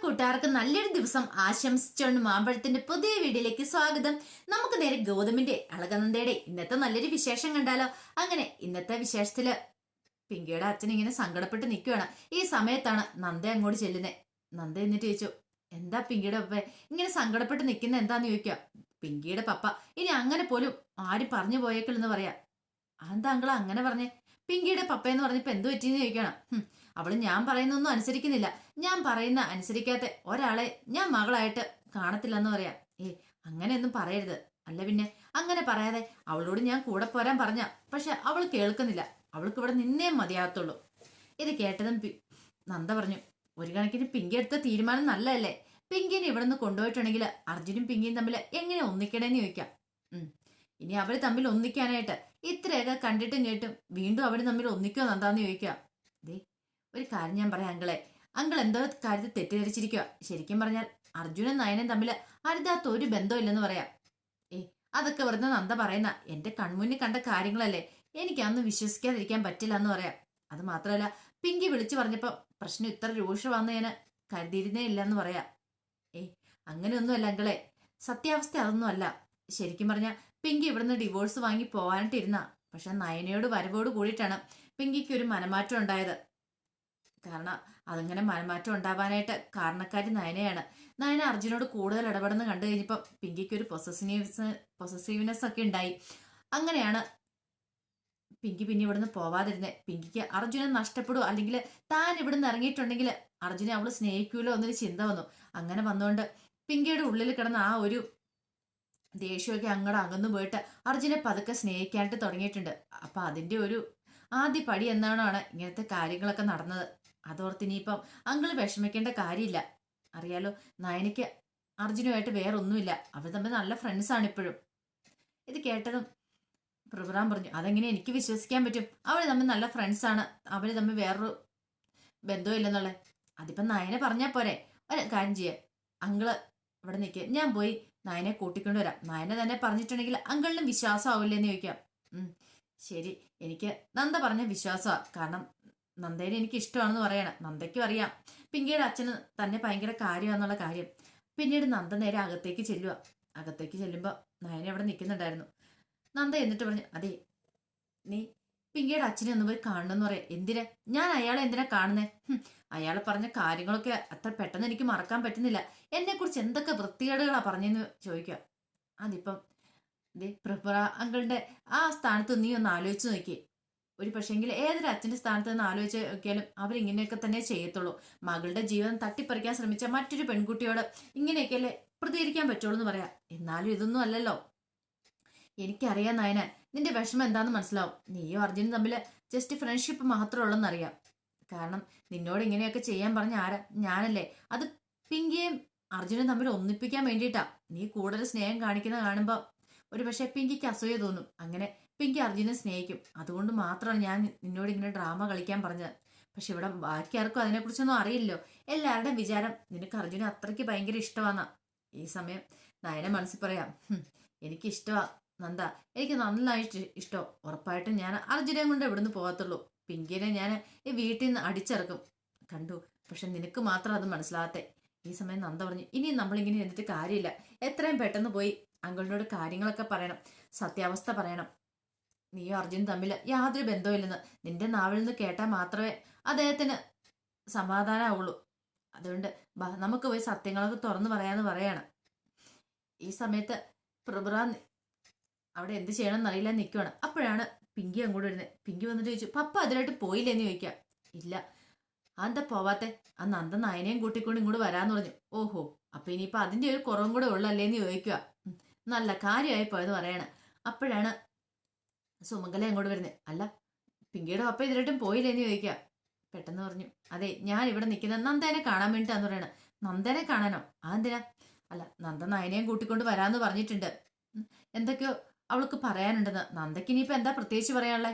കൂട്ടുകാർക്ക് നല്ലൊരു ദിവസം ആശംസിച്ചുകൊണ്ട് മാമ്പഴത്തിന്റെ പുതിയ വീഡിയോയിലേക്ക് സ്വാഗതം. നമുക്ക് നേരെ ഗൗതമിന്റെ അളകനന്ദയുടെ ഇന്നത്തെ നല്ലൊരു വിശേഷം കണ്ടാലോ. അങ്ങനെ ഇന്നത്തെ വിശേഷത്തില് പിങ്കിയുടെ അച്ഛൻ ഇങ്ങനെ സങ്കടപ്പെട്ട് നിൽക്കുകയാണ്. ഈ സമയത്താണ് നന്ദ അങ്ങോട്ട് ചെല്ലുന്നത്. നന്ദ എന്നിട്ട് ചോദിച്ചു, എന്താ പിങ്കിയുടെ പപ്പ ഇങ്ങനെ സങ്കടപ്പെട്ട് നിൽക്കുന്ന എന്താന്ന് ചോദിക്കുക. പിങ്കിയുടെ പപ്പ ഇനി അങ്ങനെ പോലും ആരും പറഞ്ഞു പോയേക്കില്ലെന്ന് പറയാ. അതെന്താ അങ്കിൾ അങ്ങനെ പറഞ്ഞേ? പിങ്കിയുടെ പപ്പ എന്ന് പറഞ്ഞപ്പോ എന്ത് പറ്റിയെന്ന് ചോദിക്കണം. അവള് ഞാൻ പറയുന്നൊന്നും അനുസരിക്കുന്നില്ല. ഞാൻ പറയുന്ന അനുസരിക്കാത്ത ഒരാളെ ഞാൻ മകളായിട്ട് കാണത്തില്ലെന്ന് പറയാം. അങ്ങനെയൊന്നും പറയരുത്. അല്ല പിന്നെ അങ്ങനെ പറയാതെ അവളോട് ഞാൻ കൂടെ പോരാൻ പറഞ്ഞ, പക്ഷെ അവൾ കേൾക്കുന്നില്ല. അവൾക്ക് ഇവിടെ നിന്നേ മതിയാകത്തുള്ളൂ. ഇത് കേട്ടതും നന്ദ പറഞ്ഞു, ഒരു കണക്കിന് പിങ്കി എടുത്ത തീരുമാനം നല്ലതല്ലേ. പിങ്കിനെ ഇവിടെ നിന്ന് കൊണ്ടുപോയിട്ടുണ്ടെങ്കിൽ അർജുനും പിങ്കിയും തമ്മിൽ എങ്ങനെ ഒന്നിക്കണേന്ന് ചോദിക്കാം. ഇനി അവര് തമ്മിൽ ഒന്നിക്കാനായിട്ട് ഇത്രയൊക്കെ കണ്ടിട്ടും കേട്ടും വീണ്ടും അവര് തമ്മിൽ ഒന്നിക്കോ നന്താന്ന് ചോദിക്കുക. ഒരു കാര്യം ഞാൻ പറയാം അങ്കിളെ, അങ്കിൾ എന്തോ കാര്യത്തിൽ തെറ്റിദ്ധരിച്ചിരിക്കുക. ശരിക്കും പറഞ്ഞാൽ അർജുനും നയനും തമ്മിൽ അരുതാത്ത ഒരു ബന്ധമില്ലെന്ന് പറയാം. അതൊക്കെ വെറുതെ നന്ദ പറയുന്ന, എന്റെ കൺമുന്നിൽ കണ്ട കാര്യങ്ങളല്ലേ, എനിക്ക് അന്ന് വിശ്വസിക്കാതിരിക്കാൻ പറ്റില്ല എന്ന് പറയാം. അത് മാത്രമല്ല, പിങ്കി വിളിച്ചു പറഞ്ഞപ്പോ പ്രശ്നം ഇത്ര രൂക്ഷമാണെന്ന് ഞാൻ കരുതിയിരുന്നേ ഇല്ല എന്ന് പറയാം. അങ്ങനെയൊന്നുമല്ല അങ്കിളെ, സത്യാവസ്ഥ അതൊന്നും അല്ല. ശരിക്കും പറഞ്ഞാൽ പിങ്കി ഇവിടുന്ന് ഡിവോഴ്സ് വാങ്ങി പോകാനായിട്ടിരുന്ന, പക്ഷെ നയനയോട് വരവോട് കൂടിയിട്ടാണ് പിങ്കിക്ക് ഒരു മനമാറ്റം ഉണ്ടായത്. കാരണം അതങ്ങനെ മനമാറ്റം ഉണ്ടാവാനായിട്ട് കാരണക്കാരി നയനയാണ്. നയന അർജുനോട് കൂടുതൽ ഇടപെടുന്ന കണ്ടു കഴിഞ്ഞപ്പോൾ പിങ്കിക്ക് ഒരു പൊസസീവ്നെസ് ഒക്കെ ഉണ്ടായി. അങ്ങനെയാണ് പിങ്കി പിന്നെ ഇവിടുന്ന് പോവാതിരുന്നത്. പിങ്കിക്ക് അർജുനെ നഷ്ടപ്പെടുമോ, അല്ലെങ്കിൽ താൻ ഇവിടുന്ന് ഇറങ്ങിയിട്ടുണ്ടെങ്കിൽ അർജുനെ അവള് സ്നേഹിക്കൂലോ എന്നൊരു ചിന്ത വന്നു. അങ്ങനെ വന്നുകൊണ്ട് പിങ്കിയുടെ ഉള്ളിൽ കിടന്ന ആ ഒരു ദേഷ്യമൊക്കെ അങ്ങോട്ട് അകന്നു പോയിട്ട് അർജുനെ പതുക്കെ സ്നേഹിക്കാനായിട്ട് തുടങ്ങിയിട്ടുണ്ട്. അപ്പൊ അതിന്റെ ഒരു ആദ്യ പടി എന്നാണ് ഇങ്ങനത്തെ കാര്യങ്ങളൊക്കെ നടന്നത്. അതോർത്ത് ഇനിയിപ്പം അങ്കിള് വിഷമിക്കേണ്ട കാര്യമില്ല. അറിയാലോ, നയനയ്ക്ക് അർജുനുമായിട്ട് വേറെ ഒന്നുമില്ല. അവർ തമ്മിൽ നല്ല ഫ്രണ്ട്സാണ് ഇപ്പോഴും. ഇത് കേട്ടതും പ്രഭുറാം പറഞ്ഞു, അതെങ്ങനെ എനിക്ക് വിശ്വസിക്കാൻ പറ്റും? അവര് തമ്മിൽ നല്ല ഫ്രണ്ട്സാണ്, അവര് തമ്മിൽ വേറൊരു ബന്ധവും ഇല്ലെന്നുള്ളത്. അതിപ്പം നയനെ പറഞ്ഞാൽ പോരെ. ഒരു കാര്യം ചെയ്യാം, അങ്കിള് ഇവിടെ നിൽക്കുക, ഞാൻ പോയി നയനെ കൂട്ടിക്കൊണ്ടുവരാം. നയനെ തന്നെ പറഞ്ഞിട്ടുണ്ടെങ്കിൽ അങ്കിളിനും വിശ്വാസം ആവില്ലെന്ന് ചോദിക്കാം. ശരി, എനിക്ക് നന്ദ പറഞ്ഞ വിശ്വാസമാണ്. കാരണം നന്ദേനെ എനിക്ക് ഇഷ്ടമാണെന്ന് പറയണം. നന്ദയ്ക്കും അറിയാം പിങ്കിയുടെ അച്ഛന് തന്നെ ഭയങ്കര കാര്യമാണെന്നുള്ള കാര്യം. പിന്നീട് നന്ദ നേരെ അകത്തേക്ക് ചെല്ലുക. അകത്തേക്ക് ചെല്ലുമ്പോൾ നയന അവിടെ നിൽക്കുന്നുണ്ടായിരുന്നു. നന്ദ എന്നിട്ട് പറഞ്ഞു, അതെ നീ പിങ്കിയുടെ അച്ഛനെ ഒന്ന് പോയി കാണണമെന്ന് പറയാം. എന്തിനാ? ഞാൻ അയാളെ എന്തിനാ കാണുന്നേ? അയാൾ പറഞ്ഞ കാര്യങ്ങളൊക്കെ അത്ര പെട്ടെന്ന് എനിക്ക് മറക്കാൻ പറ്റുന്നില്ല. എന്നെ കുറിച്ച് എന്തൊക്കെ വൃത്തികേടുകളാ പറഞ്ഞെന്ന് ചോദിക്കുക. അതിപ്പം പ്രഭുറ അങ്കിളിന്റെ ആ സ്ഥാനത്ത് നീ ഒന്ന് ആലോചിച്ച് നോക്കി. ഒരു പക്ഷെങ്കിൽ ഏതൊരു അച്ഛന്റെ സ്ഥാനത്ത് നിന്ന് ആലോചിച്ച് നോക്കിയാലും അവരിങ്ങനെയൊക്കെ തന്നെ ചെയ്യത്തുള്ളൂ. മകളുടെ ജീവിതം തട്ടിപ്പറിക്കാൻ ശ്രമിച്ച മറ്റൊരു പെൺകുട്ടിയോട് ഇങ്ങനെയൊക്കെയല്ലേ പ്രതികരിക്കാൻ പറ്റുള്ളൂ എന്ന് പറയാം. എന്നാലും ഇതൊന്നും അല്ലല്ലോ. എനിക്കറിയാം നയന, നിന്റെ വിഷമം എന്താന്ന് മനസ്സിലാവും. നീയും അർജുനും തമ്മിൽ ജസ്റ്റ് ഫ്രണ്ട്ഷിപ്പ് മാത്രമേ ഉള്ളെന്നറിയാം. കാരണം നിന്നോട് ഇങ്ങനെയൊക്കെ ചെയ്യാൻ പറഞ്ഞ ആരാ? ഞാനല്ലേ. അത് പിങ്കിയും അർജുനും തമ്മിൽ ഒന്നിപ്പിക്കാൻ വേണ്ടിയിട്ടാ. നീ കൂടുതൽ സ്നേഹം കാണിക്കുന്ന കാണുമ്പോൾ ഒരു പക്ഷെ പിങ്കിക്ക് അസൂയ തോന്നും. അങ്ങനെ പിങ്കി അർജുനെ സ്നേഹിക്കും. അതുകൊണ്ട് മാത്രമാണ് ഞാൻ നിന്നോട് ഇങ്ങനെ ഡ്രാമ കളിക്കാൻ പറഞ്ഞത്. പക്ഷെ ഇവിടെ ബാക്കി ആർക്കും അതിനെക്കുറിച്ചൊന്നും അറിയില്ലോ. എല്ലാവരുടെയും വിചാരം നിനക്ക് അർജുനെ അത്രയ്ക്ക് ഭയങ്കര ഇഷ്ടമാന്നാ. ഈ സമയം നയന മനസ്സിൽ പറയാം, എനിക്ക് ഇഷ്ടമാ നന്ദ, എനിക്ക് നന്നായിട്ട് ഇഷ്ടം. ഉറപ്പായിട്ടും ഞാൻ അർജുനെ കൊണ്ട് ഇവിടുന്ന് പോകത്തുള്ളൂ. പിങ്കിനെ ഞാൻ ഈ വീട്ടിൽ നിന്ന് അടിച്ചിറക്കും. കണ്ടു, പക്ഷെ നിനക്ക് മാത്രം അത് മനസ്സിലാകത്തെ. ഈ സമയം നന്ദ പറഞ്ഞു, ഇനി നമ്മളിങ്ങനെ എന്നിട്ട് കാര്യമില്ല. എത്രയും പെട്ടെന്ന് പോയി അങ്കിളിനോട് കാര്യങ്ങളൊക്കെ പറയണം, സത്യാവസ്ഥ പറയണം. നീയും അർജുനും തമ്മിൽ യാതൊരു ബന്ധവുമില്ലെന്ന് നിന്റെ നാവിൽ നിന്ന് കേട്ടാൽ മാത്രമേ അദ്ദേഹത്തിന് സമാധാനമാവുള്ളൂ. അതുകൊണ്ട് നമുക്ക് പോയി സത്യങ്ങളൊക്കെ തുറന്നു പറയാന്ന് പറയാണ്. ഈ സമയത്ത് പ്രഭുറ അവിടെ എന്ത് ചെയ്യണമെന്ന് അറിയില്ല നിൽക്കുവാണ്. അപ്പോഴാണ് പിങ്കി അങ്ങോട്ട് വരുന്നത്. പിങ്കി വന്നിട്ട് ചോദിച്ചു, പപ്പ അതിലായിട്ട് പോയില്ലെന്ന് ചോദിക്കാം. ഇല്ല. അതെന്താ പോവാത്തെ? ആ നന്ദ നയനെയും കൂട്ടിക്കൊണ്ട് ഇങ്ങോട്ട് വരാന്ന് പറഞ്ഞു. ഓഹോ, അപ്പൊ ഇനിയിപ്പൊ അതിന്റെ ഒരു കുറവും കൂടെ ഉള്ളല്ലേന്ന് ചോദിക്കുക. നല്ല കാര്യമായി പോയെന്ന് പറയണ. അപ്പോഴാണ് സുമംഗല അങ്ങോട്ട് വരുന്നത്. അല്ല, പിങ്കിയുടെ പപ്പ ഇതിലായിട്ടും പോയില്ലേന്ന് ചോദിക്കുക. പെട്ടെന്ന് പറഞ്ഞു, അതെ ഞാൻ ഇവിടെ നിൽക്കുന്നത് നന്ദനെ കാണാൻ വേണ്ടിട്ടാന്ന് പറയണ. നന്ദനെ കാണാനോ? അതെന്തിനാ? അല്ല, നന്ദ നയനെയും കൂട്ടിക്കൊണ്ട് വരാന്ന് പറഞ്ഞിട്ടുണ്ട്. എന്തൊക്കെയോ അവൾക്ക് പറയാനുണ്ടെന്ന്. നന്ദയ്ക്ക് ഇനിയിപ്പോ എന്താ പ്രത്യേകിച്ച് പറയാനുള്ളേ?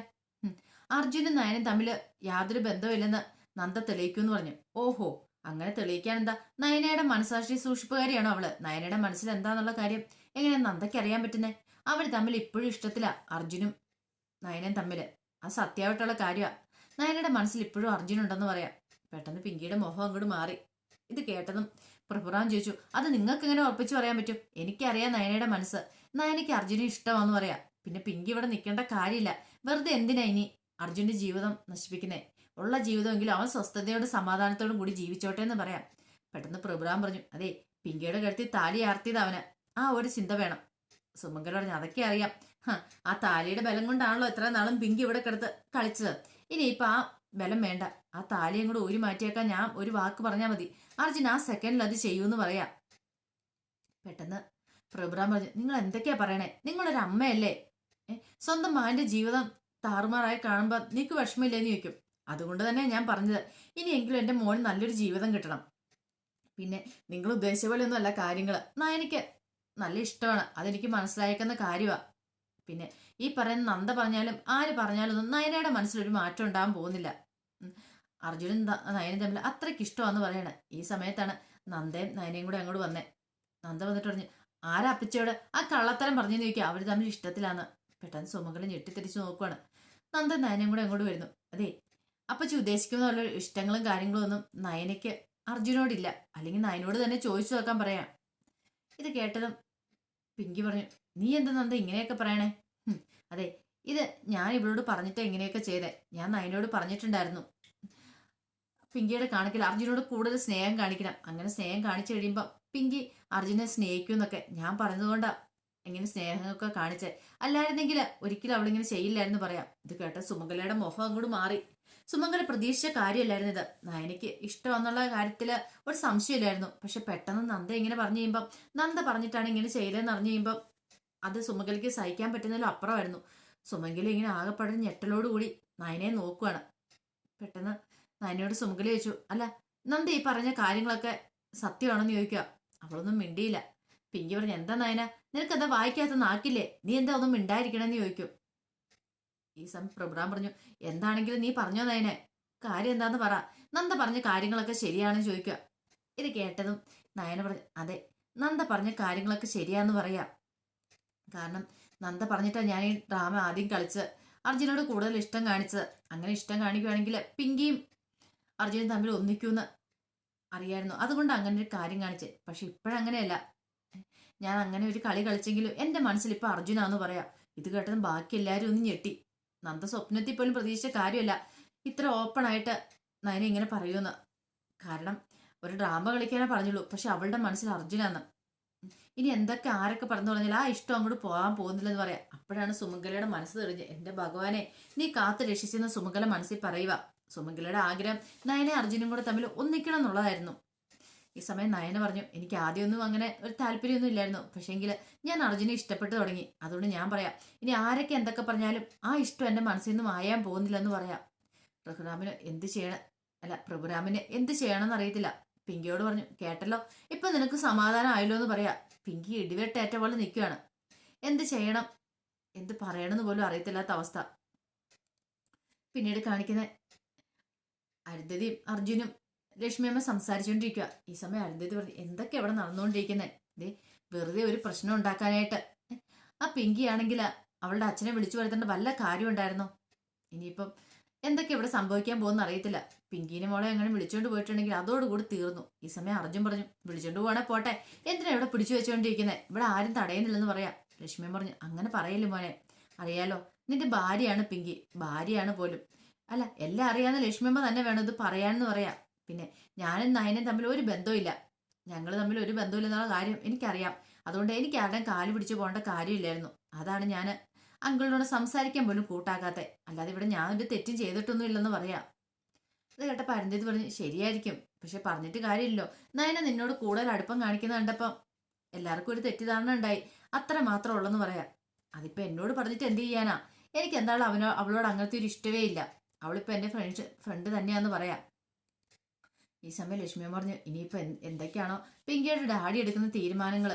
അർജുനും നയനും തമ്മിൽ യാതൊരു ബന്ധമില്ലെന്ന് നന്ദ തെളിയിക്കുമെന്ന് പറഞ്ഞു. ഓഹോ, അങ്ങനെ തെളിയിക്കാൻ എന്താ? നയനയുടെ മനസാക്ഷി സൂക്ഷിപ്പുകാരിയാണോ അവള്? നയനയുടെ മനസ്സിൽ എന്താന്നുള്ള കാര്യം എങ്ങനെ നന്ദയ്ക്ക് അറിയാൻ പറ്റുന്നേ? അവർ തമ്മിൽ ഇപ്പോഴും ഇഷ്ടത്തിലാ, അർജുനും നയനും തമ്മില്. അത് സത്യമായിട്ടുള്ള കാര്യമാ. നയനയുടെ മനസ്സിൽ ഇപ്പോഴും അർജുനുണ്ടെന്ന് പറയാം. പെട്ടെന്ന് പിങ്കിയുടെ മുഖം അങ്ങോട്ട് മാറി. ഇത് കേട്ടതും പ്രഭുറാം ചോദിച്ചു, അത് നിങ്ങൾക്ക് എങ്ങനെ ഉറപ്പിച്ചു പറയാൻ പറ്റും? എനിക്കറിയാം നയനയുടെ മനസ്സ്. നയനയ്ക്ക് അർജുനെ ഇഷ്ടമാണെന്ന് പറയാം. പിന്നെ പിങ്കി ഇവിടെ നിൽക്കേണ്ട കാര്യമില്ല. വെറുതെ എന്തിനാ ഇനി അർജുന്റെ ജീവിതം നശിപ്പിക്കുന്നേ? ഉള്ള ജീവിതമെങ്കിലും അവൻ സ്വസ്ഥതയോടും സമാധാനത്തോടും കൂടി ജീവിച്ചോട്ടെ എന്ന് പറയാം. പെട്ടെന്ന് പ്രഭുറാം പറഞ്ഞു, അതെ, പിങ്കിയുടെ കഴുത്തിൽ താലി ആർത്തിയത് അവന്. ആ ഒരു ചിന്ത വേണം. സുമംഗല പറഞ്ഞു, അതൊക്കെ അറിയാം. ആ താലിയുടെ ബലം കൊണ്ടാണല്ലോ എത്ര നാളും പിങ്കി ഇവിടെ കിടത്ത് കളിച്ചത്. ഇനിയിപ്പൊ ആ ബലം വേണ്ട. ആ താലിയും കൂടെ ഊരി മാറ്റിയേക്കാൻ ഞാൻ ഒരു വാക്ക് പറഞ്ഞാൽ മതി. അർജുൻ ആ സെക്കൻഡിൽ അത് ചെയ്യൂന്ന് പറയാം. പെട്ടെന്ന് പ്രഭുറാം പറഞ്ഞു, നിങ്ങൾ എന്തൊക്കെയാ പറയണേ? നിങ്ങളൊരു അമ്മയല്ലേ? സ്വന്തം മകന്റെ ജീവിതം താറുമാറായി കാണുമ്പോ നിനക്ക് വിഷമില്ലേന്ന് ചോദിക്കും. അതുകൊണ്ട് തന്നെ ഞാൻ പറഞ്ഞത്, ഇനിയെങ്കിലും എന്റെ മോൻ നല്ലൊരു ജീവിതം കിട്ടണം. പിന്നെ നിങ്ങൾ ഉദ്ദേശിച്ച പോലെ ഒന്നും അല്ല കാര്യങ്ങള്. എനിക്ക് നല്ല ഇഷ്ടമാണ്, അതെനിക്ക് മനസ്സിലായേക്കുന്ന കാര്യമാണ്. പിന്നെ ഈ പറയുന്ന നന്ദ പറഞ്ഞാലും ആര് പറഞ്ഞാലും ഒന്നും നയനയുടെ മനസ്സിലൊരു മാറ്റം ഉണ്ടാകാൻ പോകുന്നില്ല. അർജുനും നയനും തമ്മിൽ അത്രയ്ക്ക് ഇഷ്ടമാണെന്ന് പറയണേ. ഈ സമയത്താണ് നന്ദയും നയനയും കൂടെ അങ്ങോട്ട് വന്നേ. നന്ദ വന്നിട്ട് പറഞ്ഞു, ആരാ അപ്പച്ചയോട് ആ കള്ളത്തരം പറഞ്ഞെന്ന് ചോദിക്കുക. അവര് തമ്മിൽ ഇഷ്ടത്തിലാന്ന്. പെട്ടെന്ന് സുമംഗല ഞെട്ടിത്തിരിച്ച് നോക്കുവാണ്. നന്ദ നയനയും കൂടെ അങ്ങോട്ട് വരുന്നു. അതെ, അപ്പച്ചി ഉദ്ദേശിക്കുന്ന ഇഷ്ടങ്ങളും കാര്യങ്ങളും ഒന്നും നയനയ്ക്ക് അർജുനോടില്ല. അല്ലെങ്കിൽ നയനോട് തന്നെ ചോദിച്ചു നോക്കാൻ പറയാം. ഇത് കേട്ടതും പിങ്കി പറഞ്ഞു, നീ എന്താ നന്ദ ഇങ്ങനെയൊക്കെ പറയണേ? അതെ, ഇത് ഞാൻ ഇവളോട് പറഞ്ഞിട്ട് ഇങ്ങനെയൊക്കെ ചെയ്തേ. ഞാൻ നയനോട് പറഞ്ഞിട്ടുണ്ടായിരുന്നു, പിങ്കിയുടെ കാണിക്കൽ അർജുനോട് കൂടുതൽ സ്നേഹം കാണിക്കണം. അങ്ങനെ സ്നേഹം കാണിച്ചു കഴിയുമ്പോൾ പിങ്കി അർജുനെ സ്നേഹിക്കും എന്നൊക്കെ ഞാൻ പറഞ്ഞതുകൊണ്ടാ ഇങ്ങനെ സ്നേഹമൊക്കെ കാണിച്ചേ. അല്ലായിരുന്നെങ്കിൽ ഒരിക്കലും അവളിങ്ങനെ ചെയ്യില്ലായിരുന്നു പറയാം. ഇത് കേട്ട സുമംഗലയുടെ മുഖം അങ്ങോട്ട് മാറി. സുമംഗല പ്രതീക്ഷിച്ച കാര്യമല്ലായിരുന്നു ഇത്. നയനയ്ക്ക് ഇഷ്ടമെന്നുള്ള കാര്യത്തില് ഒരു സംശയമില്ലായിരുന്നു. പക്ഷെ പെട്ടെന്ന് നന്ദ ഇങ്ങനെ പറഞ്ഞു കഴിയുമ്പം, നന്ദ പറഞ്ഞിട്ടാണ് ഇങ്ങനെ ചെയ്തതെന്ന് അറിഞ്ഞു കഴിയുമ്പം അത് സുമംഗലയ്ക്ക് സഹിക്കാൻ പറ്റുന്നതിലും അപ്പുറമായിരുന്നു. സുമംഗല ഇങ്ങനെ ആകെപ്പാടെ ഞെട്ടലോടുകൂടി നയനയെ നോക്കുവാണ്. പെട്ടെന്ന് നയനയോട് സുമംഗല ചോദിച്ചു, അല്ല നന്ദ ഈ പറഞ്ഞ കാര്യങ്ങളൊക്കെ സത്യമാണെന്ന് ചോദിക്കുക. അവളൊന്നും മിണ്ടിയില്ല. പിങ്കി പറഞ്ഞു, എന്താ നയന, നിനക്കെന്താ വായിക്കാത്ത നാക്കില്ലേ? നീ എന്താ ഒന്നും മിണ്ടായിരിക്കണമെന്ന് ചോദിക്കും. ഈ സമയം പ്രഭുറാം പറഞ്ഞു, എന്താണെങ്കിലും നീ പറഞ്ഞോ നയനെ, കാര്യം എന്താന്ന് പറ. നന്ദ പറഞ്ഞ കാര്യങ്ങളൊക്കെ ശരിയാണെന്ന് ചോദിക്കുക. ഇത് കേട്ടതും നയന പറഞ്ഞു, അതെ, നന്ദ പറഞ്ഞ കാര്യങ്ങളൊക്കെ ശരിയാന്ന് പറയാം. കാരണം നന്ദ പറഞ്ഞിട്ടാ ഞാൻ ഈ ഡ്രാമ ആദ്യം കളിച്ച് അർജുനോട് കൂടുതൽ ഇഷ്ടം കാണിച്ചത്. അങ്ങനെ ഇഷ്ടം കാണിക്കുകയാണെങ്കിൽ പിങ്കിയും അർജുനും തമ്മിൽ ഒന്നിക്കൂന്ന് അറിയായിരുന്നു. അതുകൊണ്ട് അങ്ങനെ ഒരു കാര്യം കാണിച്ചേ. പക്ഷെ ഇപ്പോഴങ്ങനെയല്ല. ഞാൻ അങ്ങനെ ഒരു കളി കളിച്ചെങ്കിലും എന്റെ മനസ്സിൽ ഇപ്പൊ അർജുനാന്ന് പറയാം. ഇത് കേട്ടതും ബാക്കി എല്ലാവരും ഒന്ന് ഞെട്ടി. നന്ദ സ്വപ്നത്തിൽ പോലും പ്രതീക്ഷിച്ച കാര്യമല്ല ഇത്ര ഓപ്പൺ ആയിട്ട് നയന ഇങ്ങനെ പറയൂന്ന്. കാരണം ഒരു ഡ്രാമ കളിക്കാനേ പറഞ്ഞുള്ളൂ, പക്ഷെ അവളുടെ മനസ്സിൽ അർജുനാന്ന്. ഇനി എന്തൊക്കെ ആരൊക്കെ പറഞ്ഞു പറഞ്ഞാൽ ആ ഇഷ്ടം അങ്ങോട്ട് പോകാൻ പോകുന്നില്ലെന്ന് പറയാം. അപ്പോഴാണ് സുമംഗലയുടെ മനസ്സ് തെളിഞ്ഞ്, എന്റെ ഭഗവാനെ നീ കാത്തു രക്ഷിച്ചെന്ന് സുമംഗല മനസ്സിൽ പറയുക. സുമംഗലയുടെ ആഗ്രഹം നയനെ അർജുനും കൂടെ തമ്മിൽ ഒന്നിക്കണം എന്നുള്ളതായിരുന്നു. ഈ സമയം നയന പറഞ്ഞു, എനിക്ക് ആദ്യമൊന്നും അങ്ങനെ ഒരു താല്പര്യമൊന്നും ഇല്ലായിരുന്നു. പക്ഷേങ്കിൽ ഞാൻ അർജുനെ ഇഷ്ടപ്പെട്ടു തുടങ്ങി. അതുകൊണ്ട് ഞാൻ പറയാം, ഇനി ആരൊക്കെ എന്തൊക്കെ പറഞ്ഞാലും ആ ഇഷ്ടം എന്റെ മനസ്സിൽ നിന്നും മായാൻ പോകുന്നില്ലെന്ന് പറയാം. പ്രഭുരാമിന് എന്ത് ചെയ്യണം, അല്ല പ്രഭുരാമിന് എന്ത് ചെയ്യണമെന്ന് അറിയത്തില്ല. പിങ്കിയോട് പറഞ്ഞു, കേട്ടല്ലോ, ഇപ്പൊ നിനക്ക് സമാധാനം ആയല്ലോ എന്ന് പറയാ. പിങ്കി ഇടിവെട്ടേറ്റ പോലെ നിൽക്കുകയാണ്. എന്ത് ചെയ്യണം എന്ത് പറയണമെന്ന് പോലും അറിയത്തില്ലാത്ത അവസ്ഥ. പിന്നീട് കാണിക്കുന്ന അരുന്ധതിയും അർജുനും ലക്ഷ്മിയമ്മ സംസാരിച്ചുകൊണ്ടിരിക്കുക. ഈ സമയം അരുന്ധതി പറഞ്ഞു, എന്തൊക്കെ ഇവിടെ നടന്നുകൊണ്ടിരിക്കുന്നത്? ദേ വെറുതെ ഒരു പ്രശ്നം ഉണ്ടാക്കാനായിട്ട്. ആ പിങ്കി ആണെങ്കിൽ അവളുടെ അച്ഛനെ വിളിച്ചു വരുത്തേണ്ട വല്ല കാര്യം ഉണ്ടായിരുന്നോ? ഇനിയിപ്പം എന്തൊക്കെ ഇവിടെ സംഭവിക്കാൻ പോകുന്ന അറിയത്തില്ല. പിങ്കീനെ മോളെ അങ്ങനെ വിളിച്ചോണ്ട് പോയിട്ടുണ്ടെങ്കിൽ അതോടുകൂടി തീർന്നു. ഈ സമയം അർജുൻ പറഞ്ഞു, വിളിച്ചോണ്ട് പോകണേ പോട്ടെ, എന്തിനാ ഇവിടെ പിടിച്ചു വെച്ചോണ്ടിരിക്കുന്നത്? ഇവിടെ ആരും തടയുന്നില്ലെന്ന് പറയാം. ലക്ഷ്മിയമ്മ പറഞ്ഞു, അങ്ങനെ പറയല്ലേ മോനെ, അറിയാലോ നിന്റെ ഭാര്യയാണ് പിങ്കി, ഭാര്യയാണ് പോലും. അല്ല എല്ലാം അറിയാവുന്ന ലക്ഷ്മിയമ്മ തന്നെ വേണം ഇത് പറയാനെന്ന് പറയാം. പിന്നെ ഞാനും നയനും തമ്മിൽ ഒരു ബന്ധമില്ല, ഞങ്ങൾ തമ്മിൽ ഒരു ബന്ധമില്ലെന്നുള്ള കാര്യം എനിക്കറിയാം. അതുകൊണ്ട് എനിക്ക് ആരുടെയും കാല് പിടിച്ചു പോകേണ്ട കാര്യമില്ലായിരുന്നു. അതാണ് ഞാൻ അങ്കിളിനോട് സംസാരിക്കാൻ പോലും കൂട്ടാക്കാത്തെ. അല്ലാതെ ഇവിടെ ഞാൻ ഒരു തെറ്റും ചെയ്തിട്ടൊന്നും ഇല്ലെന്ന് പറയാം. ഇത് കേട്ടപ്പോൾ അരുന്ധതി പറഞ്ഞു, ശരിയായിരിക്കും, പക്ഷെ പറഞ്ഞിട്ട് കാര്യമില്ലല്ലോ. നയന നിന്നോട് കൂടുതൽ അടുപ്പം കാണിക്കുന്ന കണ്ടപ്പം എല്ലാവർക്കും ഒരു തെറ്റിദ്ധാരണ ഉണ്ടായി, അത്ര മാത്രം ഉള്ളെന്ന് പറയാം. അതിപ്പോ എന്നോട് പറഞ്ഞിട്ട് എന്ത് ചെയ്യാനാ? എനിക്ക് എന്തായാലും അവളോട് അങ്ങനത്തെ ഒരു ഇഷ്ടമേ ഇല്ല. അവളിപ്പോ എന്റെ ഫ്രണ്ട് തന്നെയാന്ന് പറയാം. ഈ സമയം ലക്ഷ്മിയമ്മ പറഞ്ഞു, ഇനിയിപ്പോ എന്തൊക്കെയാണോ പിങ്കിയുടെ ഡാഡി എടുക്കുന്ന തീരുമാനങ്ങൾ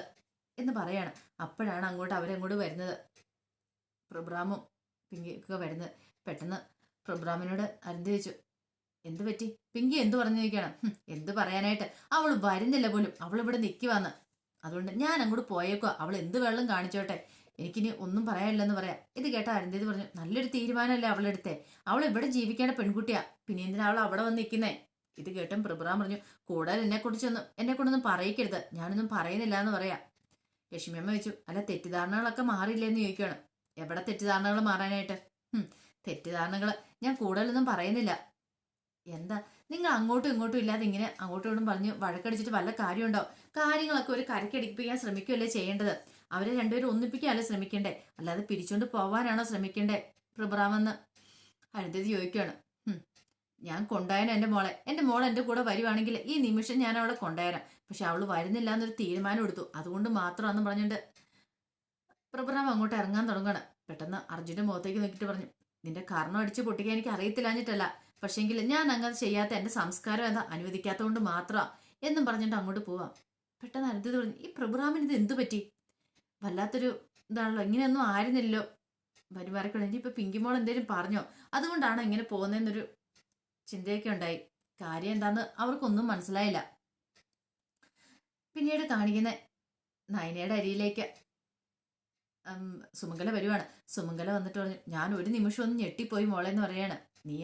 എന്ന് പറയാണ്. അപ്പോഴാണ് അങ്ങോട്ട് അവരങ്ങോട്ട് വരുന്നത്, പ്രഭുറാമും പിങ്കിയൊക്കെ വരുന്നത്. പെട്ടെന്ന് പ്രഭുറാമിനോട് അരുന്ധതി ചോദിച്ചു, എന്ത് പറ്റി? പിങ്കി എന്ത് പറഞ്ഞു ചോദിക്കണം. എന്ത് പറയാനായിട്ട്, അവൾ വരുന്നില്ല പോലും, അവൾ ഇവിടെ നിൽക്കുവാന്ന്. അതുകൊണ്ട് ഞാൻ അങ്ങോട്ട് പോയേക്കോ, അവൾ എന്ത് വെള്ളം കാണിച്ചോട്ടെ, എനിക്കിനി ഒന്നും പറയാനില്ലെന്ന് പറയാം. ഇത് കേട്ട അരുന്ധതി പറഞ്ഞു, നല്ലൊരു തീരുമാനമല്ലേ അവളെടുത്തേ, അവൾ ഇവിടെ ജീവിക്കേണ്ട പെൺകുട്ടിയാ, പിന്നെ എന്തിനാ അവൾ അവിടെ വന്ന് നിൽക്കുന്നേ? ഇത് കേട്ടും പ്രഭുറാം പറഞ്ഞു, കൂടുതൽ എന്നെ കൊണ്ടൊന്നും പറയിക്കരുത്, ഞാനൊന്നും പറയുന്നില്ല എന്ന് പറയാം. ലക്ഷ്മിയമ്മ ചോദിച്ചു, അല്ല തെറ്റിദ്ധാരണകളൊക്കെ മാറിയില്ലേന്ന് ചോദിക്കുകയാണ്. എവിടെ തെറ്റിദ്ധാരണകൾ മാറാനായിട്ട്? തെറ്റിദ്ധാരണകൾ ഞാൻ കൂടുതലൊന്നും പറയുന്നില്ല. എന്താ നിങ്ങൾ അങ്ങോട്ടും ഇങ്ങോട്ടും ഇല്ലാതെ ഇങ്ങനെ അങ്ങോട്ടും ഇങ്ങോട്ടും പറഞ്ഞ് വഴക്കടിച്ചിട്ട് വല്ല കാര്യമുണ്ടോ? കാര്യങ്ങളൊക്കെ ഒരു കരക്കടിപ്പിക്കാൻ ശ്രമിക്കുകയല്ലേ ചെയ്യേണ്ടത്? അവരെ രണ്ടുപേരും ഒന്നിപ്പിക്കാനല്ലേ ശ്രമിക്കണ്ടേ, അല്ലാതെ പിരിച്ചുകൊണ്ട് പോവാനാണോ ശ്രമിക്കണ്ടേ പ്രഭുറാമെന്ന് അരുന്ധതി ചോദിക്കുകയാണ്. ഞാൻ കൊണ്ടുപോയാനോ എൻ്റെ മോൾ എൻ്റെ കൂടെ വരുവാണെങ്കിൽ ഈ നിമിഷം ഞാൻ അവളെ കൊണ്ടുപോയാരാം. പക്ഷെ അവള് വരുന്നില്ല എന്നൊരു തീരുമാനം എടുത്തു, അതുകൊണ്ട് മാത്രമാണെന്ന് പറഞ്ഞിട്ട് പ്രഭുറാം അങ്ങോട്ട് ഇറങ്ങാൻ തുടങ്ങുകയാണ്. പെട്ടെന്ന് അർജുന്റെ മുഖത്തേക്ക് നോക്കിയിട്ട് പറഞ്ഞു, നിന്റെ കർണം അടിച്ച് പൊട്ടിക്കാൻ എനിക്ക് അറിയത്തില്ലാഞ്ഞിട്ടല്ല, പക്ഷെങ്കിൽ ഞാൻ അങ്ങനെ ചെയ്യാത്ത എൻ്റെ സംസ്കാരം എന്താ അനുവദിക്കാത്തതുകൊണ്ട് മാത്രമാ എന്നും പറഞ്ഞിട്ട് അങ്ങോട്ട് പോവാം. പെട്ടെന്ന് അരുന്ധതി പറഞ്ഞു, ഈ പ്രഭുറാമിന് ഇത് എന്തു പറ്റി? വല്ലാത്തൊരു ഇതാണല്ലോ, ഇങ്ങനെയൊന്നും ആയിരുന്നില്ലല്ലോ. വരുമാറക്കൊണ്ട് ഇനിയിപ്പോൾ പിങ്കിമോൾ എന്തേലും പറഞ്ഞോ, അതുകൊണ്ടാണ് ഇങ്ങനെ പോകുന്നതെന്നൊരു ചിന്തയൊക്കെ ഉണ്ടായി. കാര്യം എന്താന്ന് അവർക്കൊന്നും മനസ്സിലായില്ല. പിന്നീട് കാണിക്കുന്ന നയനയുടെ അരിയിലേക്ക് സുമംഗല വരുവാണ്. സുമംഗല വന്നിട്ട് പറഞ്ഞു, ഞാൻ ഒരു നിമിഷം ഒന്ന് ഞെട്ടിപ്പോയി മോളെ എന്ന് പറയാണ്. നീ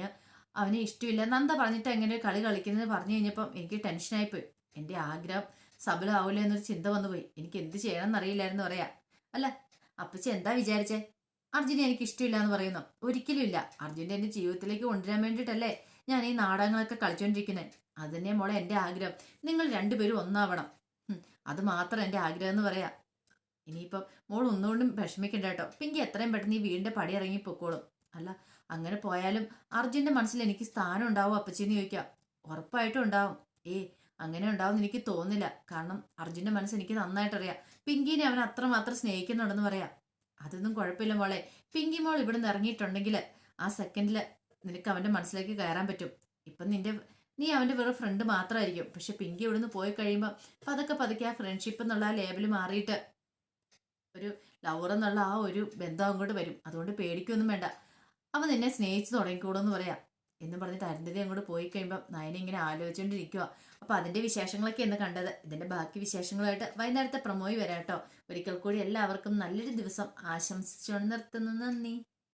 അവനെ ഇഷ്ടമില്ല നന്ദ പറഞ്ഞിട്ട് എങ്ങനെ കളി കളിക്കുന്നത് പറഞ്ഞു കഴിഞ്ഞപ്പം എനിക്ക് ടെൻഷനായിപ്പോയി. എൻ്റെ ആഗ്രഹം സഫലമാവില്ല എന്നൊരു ചിന്ത വന്നുപോയി. എനിക്ക് എന്ത് ചെയ്യണം എന്നറിയില്ലായിരുന്നു പറയാ. അല്ല അപ്പച്ചി എന്താ വിചാരിച്ചേ? അർജുനെ എനിക്ക് ഇഷ്ടമില്ല എന്ന് പറയുന്നു. ഒരിക്കലും ഇല്ല. അർജുൻ്റെ എൻ്റെ ജീവിതത്തിലേക്ക് കൊണ്ടുവരാൻ വേണ്ടിയിട്ടല്ലേ ഞാൻ ഈ നാടകങ്ങളൊക്കെ കളിച്ചുകൊണ്ടിരിക്കുന്നത്. അത് തന്നെ മോളെ എൻ്റെ ആഗ്രഹം. നിങ്ങൾ രണ്ടുപേരും ഒന്നാവണം. അത് മാത്രം എൻ്റെ ആഗ്രഹം എന്ന് പറയാ. ഇനിയിപ്പം മോൾ ഒന്നുകൊണ്ടും വിഷമിക്കണ്ട കേട്ടോ. പിങ്കി എത്രയും പെട്ടെന്ന് ഈ വീടിൻ്റെ പടി ഇറങ്ങി പൊക്കോളും. അല്ല അങ്ങനെ പോയാലും അർജുൻ്റെ മനസ്സിൽ എനിക്ക് സ്ഥാനം ഉണ്ടാവും അപ്പച്ചിന്ന് ചോദിക്കാം. ഉറപ്പായിട്ടും ഉണ്ടാവും. അങ്ങനെ ഉണ്ടാവും എനിക്ക് തോന്നുന്നില്ല. കാരണം അർജുൻ്റെ മനസ്സ് എനിക്ക് നന്നായിട്ടറിയാം. പിങ്കിനെ അവൻ അത്രമാത്രം സ്നേഹിക്കുന്നുണ്ടെന്ന് പറയാം. അതൊന്നും കുഴപ്പമില്ല മോളെ. പിങ്കി മോൾ ഇവിടെ നിന്ന് ഇറങ്ങിയിട്ടുണ്ടെങ്കിൽ ആ സെക്കൻഡിൽ നിനക്ക് അവൻ്റെ മനസ്സിലേക്ക് കയറാൻ പറ്റും. ഇപ്പം നീ അവൻ്റെ വെറും ഫ്രണ്ട് മാത്രമായിരിക്കും. പക്ഷെ പിങ്കി ഇവിടുന്ന് പോയി കഴിയുമ്പോൾ പതുക്കെ ആ ഫ്രണ്ട്ഷിപ്പ് എന്നുള്ള ആ ലേബിൾ മാറിയിട്ട് ഒരു ലവർ എന്നുള്ള ആ ഒരു ബന്ധം അങ്ങോട്ട് വരും. അതുകൊണ്ട് പേടിക്കൊന്നും വേണ്ട. അവൻ നിന്നെ സ്നേഹിച്ച് തുടങ്ങിക്കൂടെന്ന് പറയാം എന്ന് പറഞ്ഞിട്ട് അരുന്ധതി അങ്ങോട്ട് പോയി കഴിയുമ്പോൾ നയന ഇങ്ങനെ ആലോചിച്ചുകൊണ്ടിരിക്കുക. അപ്പോൾ അതിൻ്റെ വിശേഷങ്ങളൊക്കെ എന്ന് കണ്ടത്. ഇതിൻ്റെ ബാക്കി വിശേഷങ്ങളുമായിട്ട് വൈകുന്നേരത്തെ പ്രമോയി വരാം കേട്ടോ. ഒരിക്കൽ കൂടി എല്ലാവർക്കും നല്ലൊരു ദിവസം ആശംസിച്ചുകൊണ്ട് നിർത്തുന്നു. നന്ദി.